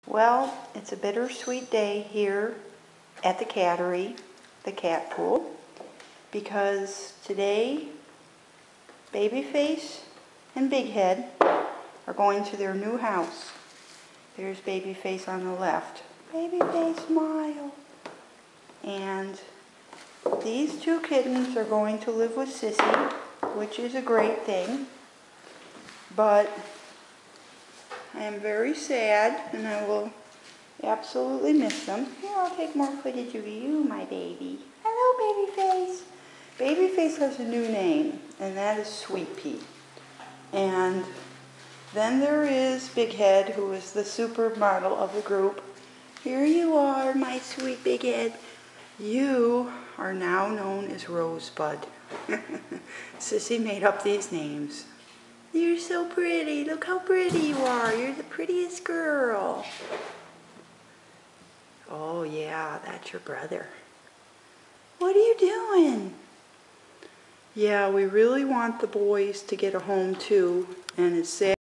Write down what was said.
Well, it's a bittersweet day here at the cattery, the cat pool, because today Babyface and Big Head are going to their new house. There's Babyface on the left. Babyface, smile. And these two kittens are going to live with Sissy, which is a great thing. But I am very sad, and I will absolutely miss them. Here, I'll take more footage of you, my baby. Hello, Babyface. Babyface has a new name, and that is Sweet Pea. And then there is Big Head, who is the supermodel of the group. Here you are, my sweet Big Head. You are now known as Rosebud. Sissy made up these names. You're so pretty. Look how pretty you are. You're the prettiest girl. Oh yeah, that's your brother. What are you doing? Yeah, we really want the boys to get a home too, and it's sad.